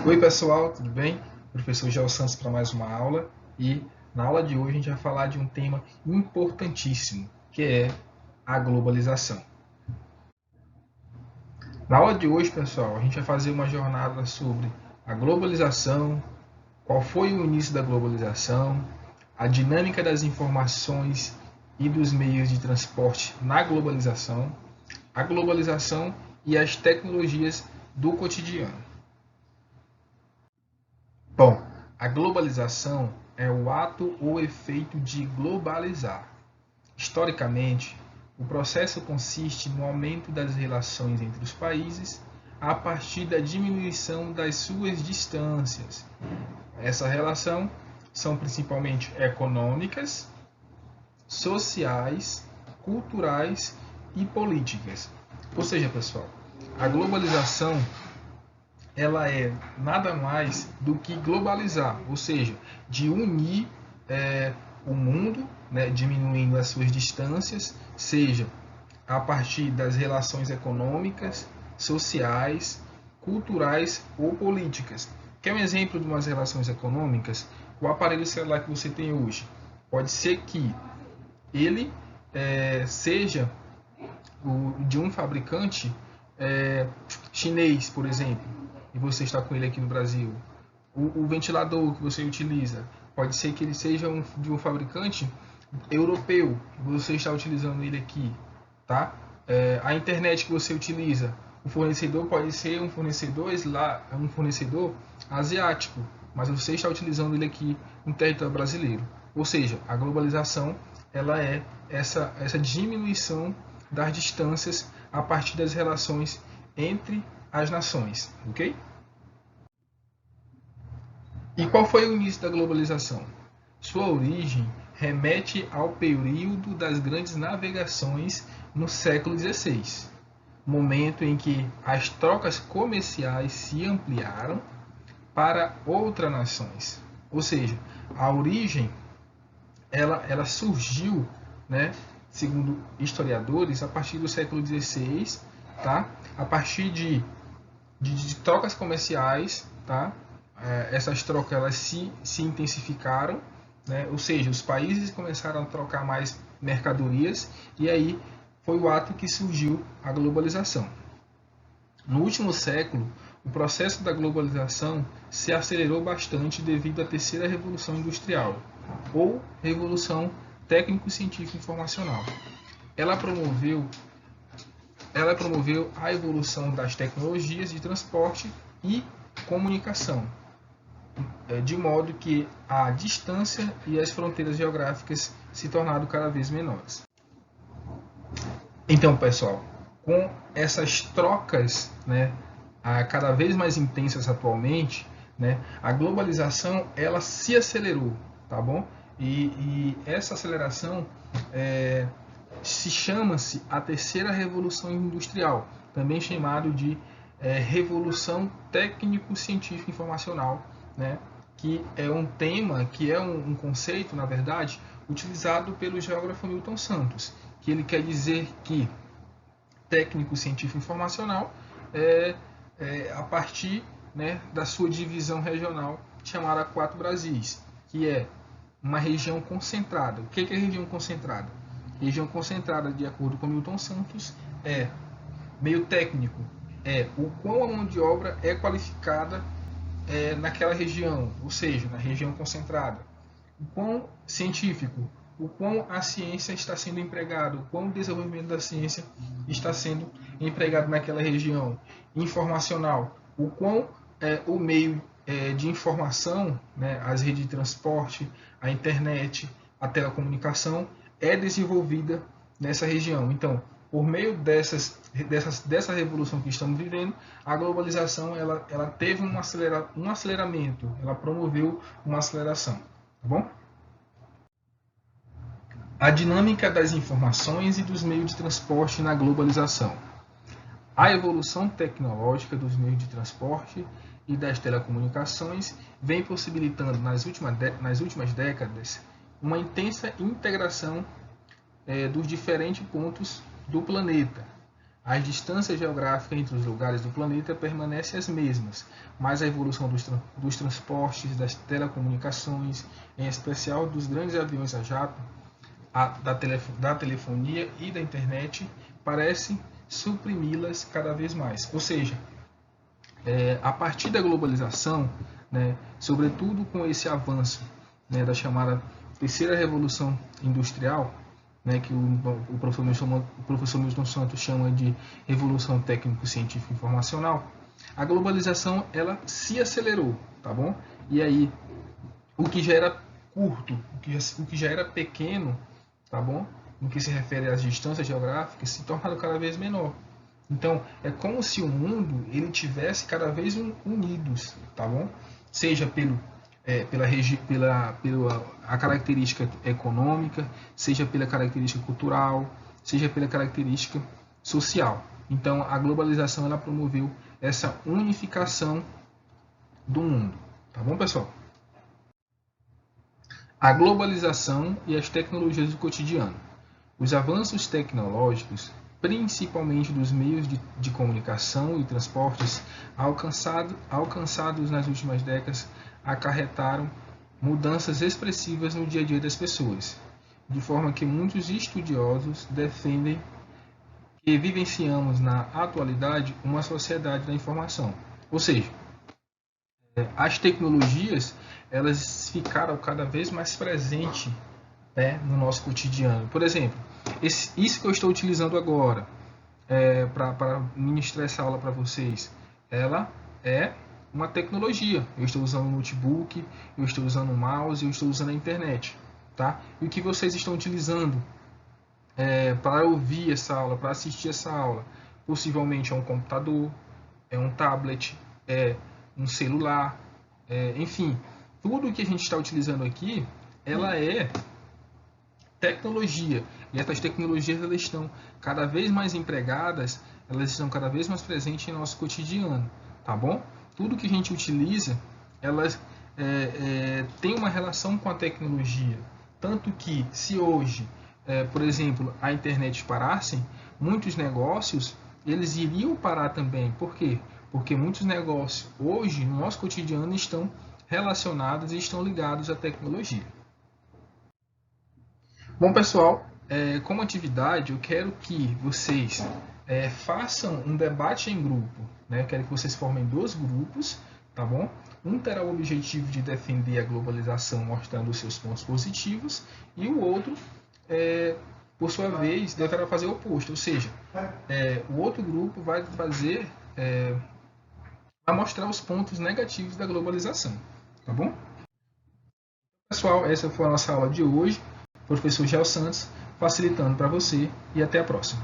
Oi pessoal, tudo bem? Professor Gel Santos para mais uma aula e na aula de hoje a gente vai falar de um tema importantíssimo, que é a globalização. Na aula de hoje, pessoal, a gente vai fazer uma jornada sobre a globalização, qual foi o início da globalização, a dinâmica das informações e dos meios de transporte na globalização, a globalização e as tecnologias do cotidiano. Bom, a globalização é o ato ou efeito de globalizar. Historicamente, o processo consiste no aumento das relações entre os países a partir da diminuição das suas distâncias. Essa relação são principalmente econômicas, sociais, culturais e políticas. Ou seja, pessoal, a globalização ela é nada mais do que globalizar, ou seja, de unir o mundo, né, diminuindo as suas distâncias, seja a partir das relações econômicas, sociais, culturais ou políticas. Quer um exemplo de umas relações econômicas? O aparelho celular que você tem hoje pode ser que ele seja de um fabricante chinês, por exemplo, e você está com ele aqui no Brasil. O ventilador que você utiliza pode ser que ele seja de um fabricante europeu, e você está utilizando ele aqui, tá? A internet que você utiliza, o fornecedor pode ser um fornecedor asiático, mas você está utilizando ele aqui no território brasileiro. Ou seja, a globalização ela é essa diminuição das distâncias a partir das relações entre as nações, ok? E qual foi o início da globalização? Sua origem remete ao período das grandes navegações no século XVI, momento em que as trocas comerciais se ampliaram para outras nações. Ou seja, a origem ela surgiu, né, segundo historiadores, a partir do século XVI, tá? A partir de trocas comerciais, tá? Essas trocas elas se intensificaram, né? Ou seja, os países começaram a trocar mais mercadorias e aí foi o ato que surgiu a globalização. No último século, o processo da globalização se acelerou bastante devido à terceira revolução industrial, ou revolução técnico-científica informacional. Ela promoveu, ela promoveu a evolução das tecnologias de transporte e comunicação, de modo que a distância e as fronteiras geográficas se tornaram cada vez menores. Então, pessoal, com essas trocas, né, cada vez mais intensas atualmente, né, a globalização ela se acelerou, tá bom? E essa aceleração se chama-se a terceira revolução industrial, também chamado de revolução técnico-científica informacional, né? Que é um tema, que é um conceito, na verdade, utilizado pelo geógrafo Newton Santos, que ele quer dizer que técnico científico informacional a partir, né, da sua divisão regional chamada Quatro Brasis, que é uma região concentrada. O que é região concentrada? Região concentrada, de acordo com Newton Santos, é meio técnico, o quão a mão de obra é qualificada naquela região, ou seja, na região concentrada. O quão científico, o quão a ciência está sendo empregada, o quão o desenvolvimento da ciência está sendo empregado naquela região. Informacional, o quão o meio de informação, né, as redes de transporte, a internet, a telecomunicação, é desenvolvida nessa região. Então, por meio dessa revolução que estamos vivendo, a globalização ela teve um aceleramento, ela promoveu uma aceleração. Tá bom? A dinâmica das informações e dos meios de transporte na globalização. A evolução tecnológica dos meios de transporte e das telecomunicações vem possibilitando nas últimas décadas uma intensa integração dos diferentes pontos do planeta, As distâncias geográficas entre os lugares do planeta permanecem as mesmas, mas a evolução dos transportes, das telecomunicações, em especial dos grandes aviões a jato, da telefonia e da internet, parece suprimi-las cada vez mais. Ou seja, a partir da globalização, né, sobretudo com esse avanço, né, da chamada terceira revolução industrial, né, que o professor Milton Santos chama de revolução técnico-científica informacional, a globalização ela se acelerou, tá bom? E aí o que já era curto, o que já era pequeno, tá bom? No que se refere às distâncias geográficas, se tornaram cada vez menor. Então é como se o mundo ele tivesse cada vez unidos, tá bom? Seja pela característica econômica, seja pela característica cultural, seja pela característica social. Então, a globalização ela promoveu essa unificação do mundo. Tá bom, pessoal? A globalização e as tecnologias do cotidiano. Os avanços tecnológicos, principalmente dos meios de comunicação e transportes, alcançados nas últimas décadas, acarretaram mudanças expressivas no dia a dia das pessoas, de forma que muitos estudiosos defendem que vivenciamos na atualidade uma sociedade da informação. Ou seja, as tecnologias elas ficaram cada vez mais presentes, né, no nosso cotidiano. Por exemplo, isso que eu estou utilizando agora para ministrar essa aula para vocês, ela é uma tecnologia. Eu estou usando um notebook, eu estou usando um mouse, eu estou usando a internet. Tá? E o que vocês estão utilizando para ouvir essa aula, para assistir essa aula? Possivelmente é um computador, é um tablet, é um celular, enfim. Tudo que a gente está utilizando aqui, ela é tecnologia. E essas tecnologias elas estão cada vez mais empregadas, elas estão cada vez mais presentes em nosso cotidiano. Tá bom? Tudo que a gente utiliza, elas tem uma relação com a tecnologia. Tanto que, se hoje, por exemplo, a internet parassem, muitos negócios eles iriam parar também. Por quê? Porque muitos negócios hoje, no nosso cotidiano, estão relacionados e estão ligados à tecnologia. Bom, pessoal, como atividade, eu quero que vocês façam um debate em grupo. Né? Eu quero que vocês formem 2 grupos, tá bom? Um terá o objetivo de defender a globalização, mostrando os seus pontos positivos, e o outro, por sua vez, deverá fazer o oposto, ou seja, o outro grupo vai mostrar os pontos negativos da globalização, tá bom? Pessoal, essa foi a nossa aula de hoje. Professor Gel Santos, facilitando para você, e até a próxima.